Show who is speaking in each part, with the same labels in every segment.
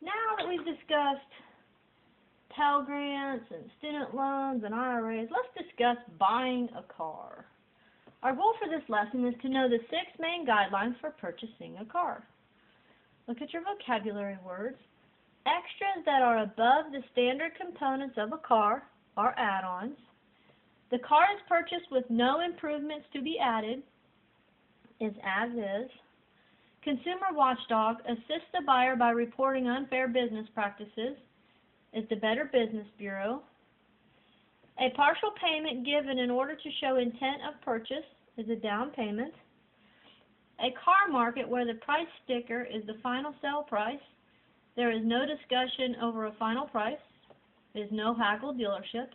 Speaker 1: Now that we've discussed Pell Grants and student loans and IRAs, let's discuss buying a car. Our goal for this lesson is to know the 6 main guidelines for purchasing a car. Look at your vocabulary words. Extras that are above the standard components of a car are add-ons. The car is purchased with no improvements to be added, is as is. Consumer watchdog assists the buyer by reporting unfair business practices, is the Better Business Bureau. A partial payment given in order to show intent of purchase is a down payment. A car market where the price sticker is the final sale price. There is no discussion over a final price. There is no haggle dealership.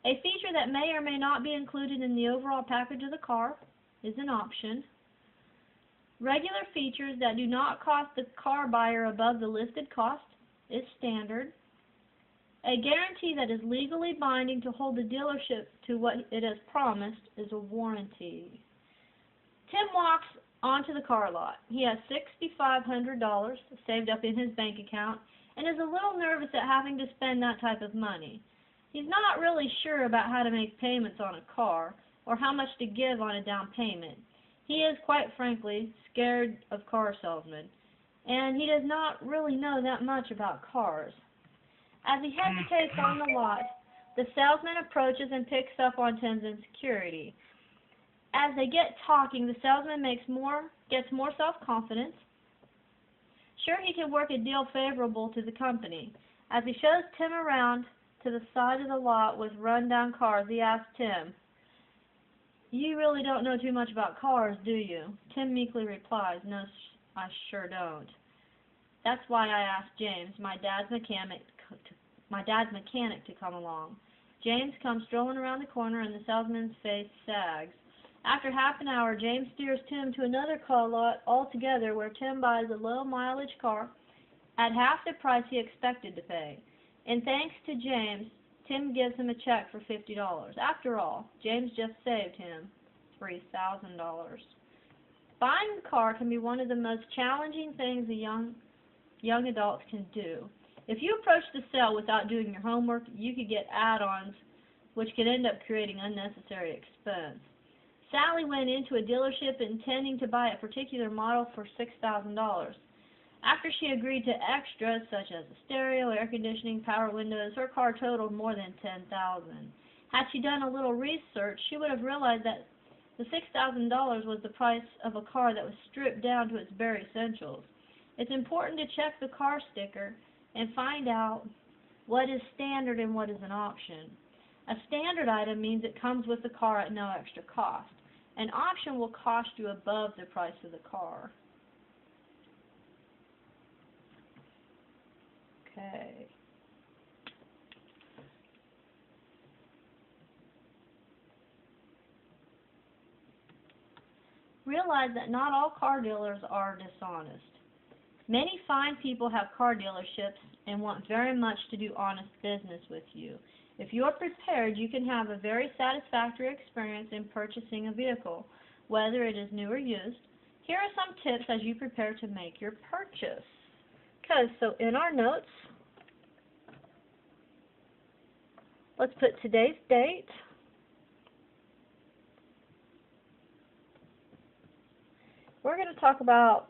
Speaker 1: A feature that may or may not be included in the overall package of the car is an option. Regular features that do not cost the car buyer above the listed cost is standard. A guarantee that is legally binding to hold the dealership to what it has promised is a warranty. Tim walks onto the car lot. He has $6,500 saved up in his bank account and is a little nervous at having to spend that type of money. He's not really sure about how to make payments on a car or how much to give on a down payment. He is, quite frankly, scared of car salesmen, and he does not really know that much about cars. As he hesitates on the lot, the salesman approaches and picks up on Tim's insecurity. As they get talking, the salesman gets more self-confidence. Sure, he can work a deal favorable to the company. As he shows Tim around to the side of the lot with run-down cars, he asks Tim, "You really don't know too much about cars, do you?" Tim meekly replies, "No, I sure don't. That's why I asked James, my dad's mechanic, to come along." James comes strolling around the corner and the salesman's face sags. After half an hour, James steers Tim to another car lot altogether where Tim buys a low-mileage car at half the price he expected to pay. And thanks to James, Tim gives him a check for $50. After all, James just saved him $3,000. Buying a car can be one of the most challenging things a young adults can do. If you approach the sale without doing your homework, you could get add-ons which could end up creating unnecessary expense. Sally went into a dealership intending to buy a particular model for $6,000. After she agreed to extras such as a stereo, air conditioning, power windows, her car totaled more than $10,000. Had she done a little research, she would have realized that the $6,000 was the price of a car that was stripped down to its bare essentials. It's important to check the car sticker and find out what is standard and what is an option. A standard item means it comes with the car at no extra cost. An option will cost you above the price of the car. Okay. Realize that not all car dealers are dishonest. Many fine people have car dealerships and want very much to do honest business with you. If you are prepared, you can have a very satisfactory experience in purchasing a vehicle, whether it is new or used. Here are some tips as you prepare to make your purchase. Okay, so in our notes, let's put today's date. We're going to talk about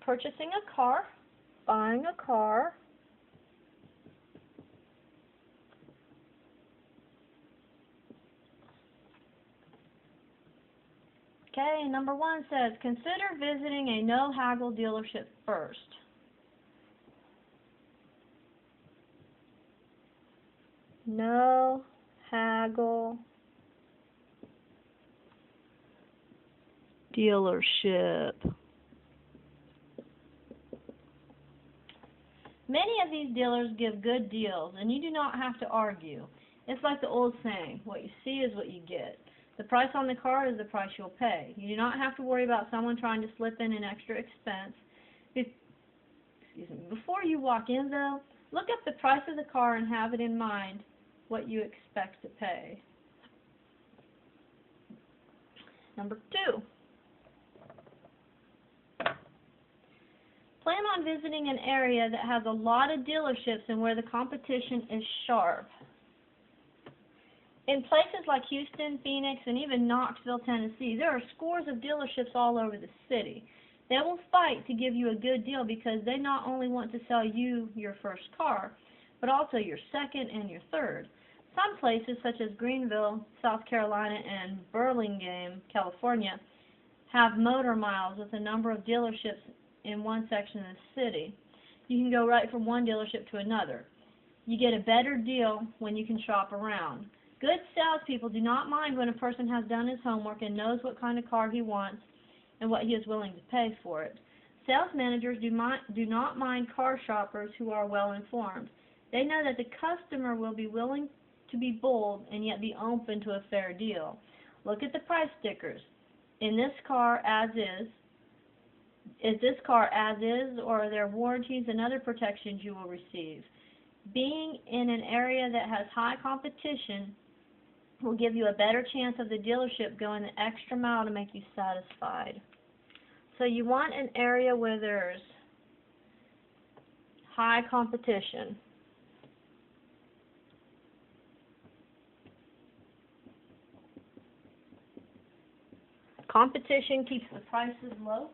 Speaker 1: purchasing a car, buying a car, okay, number 1 says, consider visiting a no-haggle dealership first. No-haggle dealership. Many of these dealers give good deals, and you do not have to argue. It's like the old saying, what you see is what you get. The price on the car is the price you'll pay. You do not have to worry about someone trying to slip in an extra expense. Before you walk in, though, look up the price of the car and have it in mind what you expect to pay. Number 2. Plan on visiting an area that has a lot of dealerships and where the competition is sharp. In places like Houston, Phoenix, and even Knoxville, Tennessee, there are scores of dealerships all over the city. They will fight to give you a good deal because they not only want to sell you your first car, but also your second and your third. Some places, such as Greenville, South Carolina, and Burlingame, California, have motor miles with a number of dealerships in one section of the city. You can go right from one dealership to another. You get a better deal when you can shop around. Good salespeople do not mind when a person has done his homework and knows what kind of car he wants and what he is willing to pay for it. Sales managers do not mind car shoppers who are well informed. They know that the customer will be willing to be bold and yet be open to a fair deal. Look at the price stickers. In this car as is this car as is, or are there warranties and other protections you will receive? Being in an area that has high competition will give you a better chance of the dealership going the extra mile to make you satisfied. So you want an area where there's high competition. Competition keeps the prices low.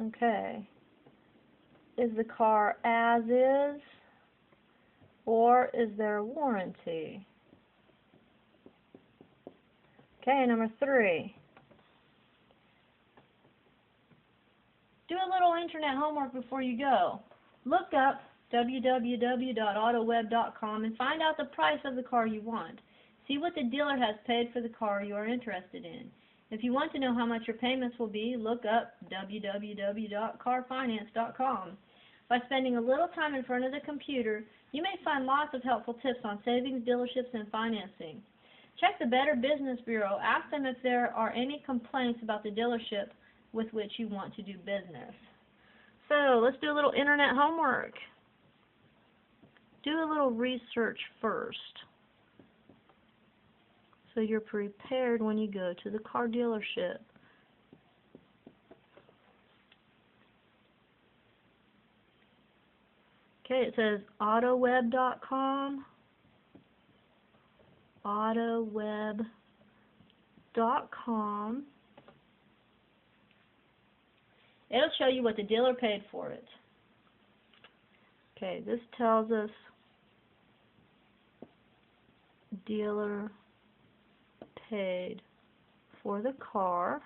Speaker 1: Okay. Is the car as is, or is there a warranty? Okay, number 3. Do a little internet homework before you go. Look up www.autoweb.com and find out the price of the car you want. See what the dealer has paid for the car you are interested in. If you want to know how much your payments will be, look up www.carfinance.com. By spending a little time in front of the computer, you may find lots of helpful tips on savings, dealerships, and financing. Check the Better Business Bureau. Ask them if there are any complaints about the dealership with which you want to do business. So, let's do a little internet homework. Do a little research first, so you're prepared when you go to the car dealership. Okay, it says autoweb.com, autoweb.com. It'll show you what the dealer paid for it. Okay, this tells us dealer paid for the car.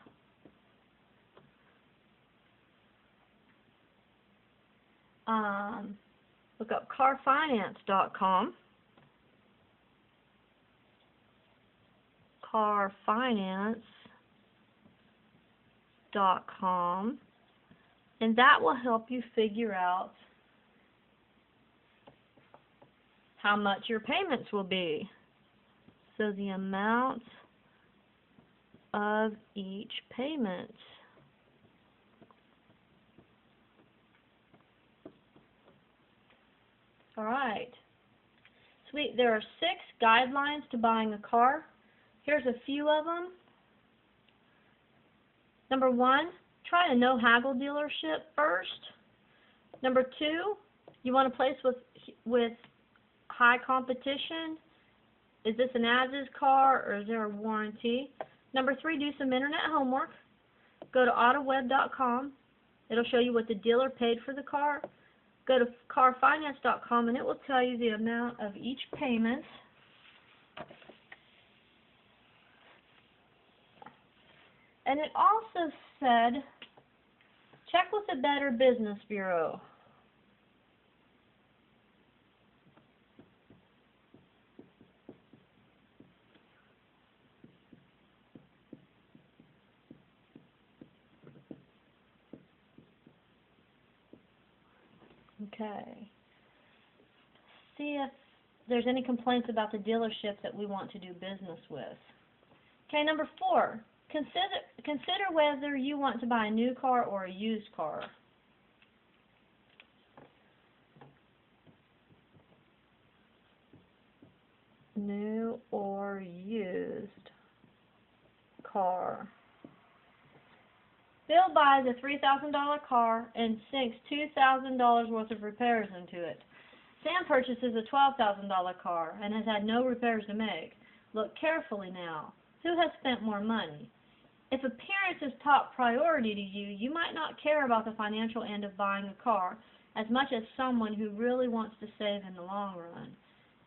Speaker 1: Look up carfinance.com. Carfinance.com. And that will help you figure out how much your payments will be. So the amount of each payment. Alright. Sweet. There are 6 guidelines to buying a car. Here's a few of them. Number 1, try a no-haggle dealership first. Number 2, you want a place with high competition. Is this an as-is car, or is there a warranty? Number 3, do some internet homework. Go to autoweb.com. It'll show you what the dealer paid for the car. Go to carfinance.com, and it will tell you the amount of each payment. And it also said, check with the Better Business Bureau. Okay. See if there's any complaints about the dealership that we want to do business with. Okay, number 4. Consider whether you want to buy a new car or a used car. new or used car. Bill buys a $3,000 car and sinks $2,000 worth of repairs into it. Sam purchases a $12,000 car and has had no repairs to make. Look carefully now. Who has spent more money? If appearance is top priority to you, you might not care about the financial end of buying a car as much as someone who really wants to save in the long run.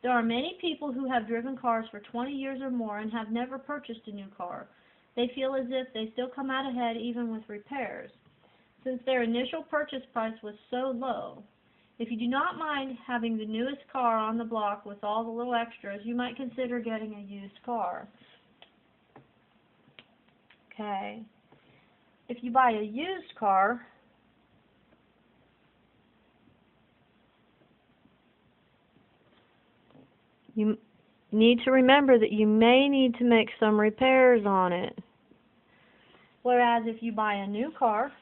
Speaker 1: There are many people who have driven cars for 20 years or more and have never purchased a new car. They feel as if they still come out ahead even with repairs, since their initial purchase price was so low. If you do not mind having the newest car on the block with all the little extras, you might consider getting a used car. Okay. If you buy a used car, you need to remember that you may need to make some repairs on it. Whereas if you buy a new car,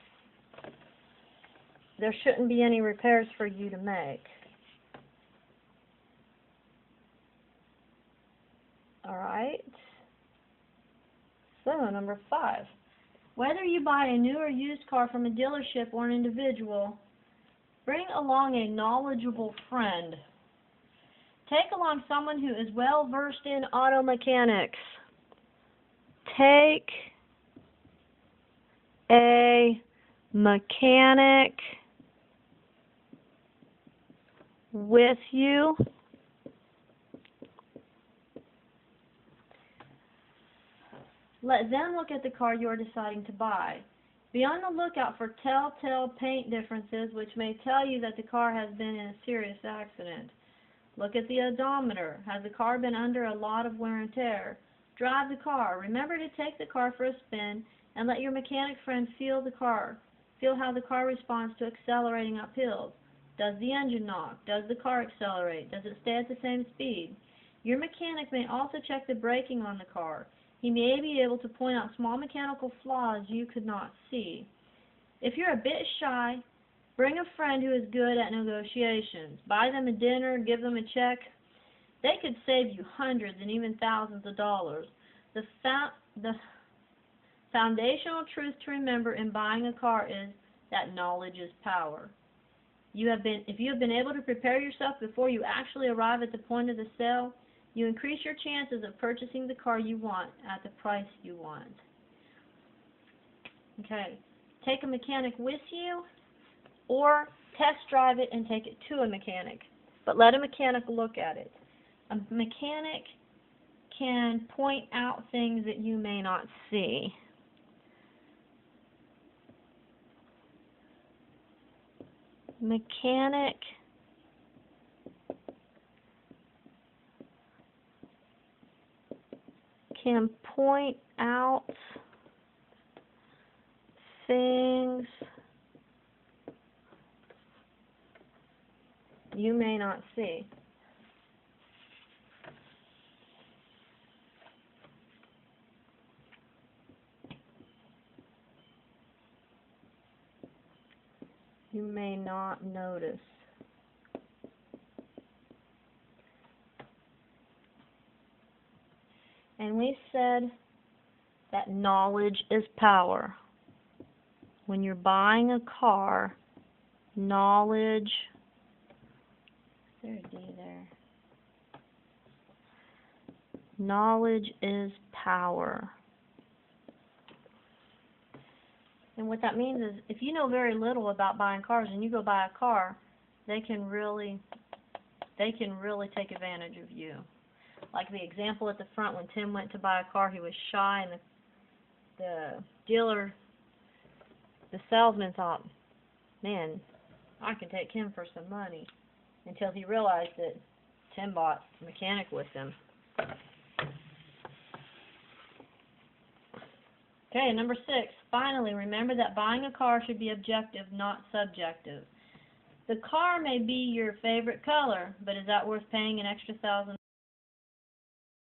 Speaker 1: there shouldn't be any repairs for you to make. Alright. So, number 5. Whether you buy a new or used car from a dealership or an individual, bring along a knowledgeable friend. Take along someone who is well versed in auto mechanics. Take a mechanic with you. Let them look at the car you are deciding to buy. Be on the lookout for telltale paint differences which may tell you that the car has been in a serious accident. Look at the odometer. Has the car been under a lot of wear and tear? Drive the car. Remember to take the car for a spin and let your mechanic friend feel the car. Feel how the car responds to accelerating up hills. Does the engine knock? Does the car accelerate? Does it stay at the same speed? Your mechanic may also check the braking on the car. He may be able to point out small mechanical flaws you could not see. If you're a bit shy, bring a friend who is good at negotiations. Buy them a dinner, give them a check. They could save you hundreds and even thousands of dollars. The foundational truth to remember in buying a car is that knowledge is power. If you have been able to prepare yourself before you actually arrive at the point of the sale, you increase your chances of purchasing the car you want at the price you want. Okay, take a mechanic with you or test drive it and take it to a mechanic, but let a mechanic look at it. A mechanic can point out things that you may not see. Mechanic can point out things you may not see. You may not notice. And we said that knowledge is power. When you're buying a car, knowledge, is there a D there? Knowledge is power. And what that means is if you know very little about buying cars and you go buy a car, they can really take advantage of you. Like the example at the front, when Tim went to buy a car, he was shy, and the dealer, the salesman thought, man, I can take him for some money, until he realized that Tim bought a mechanic with him. Okay, number 6, finally, remember that buying a car should be objective, not subjective. The car may be your favorite color, but is that worth paying an extra $1,000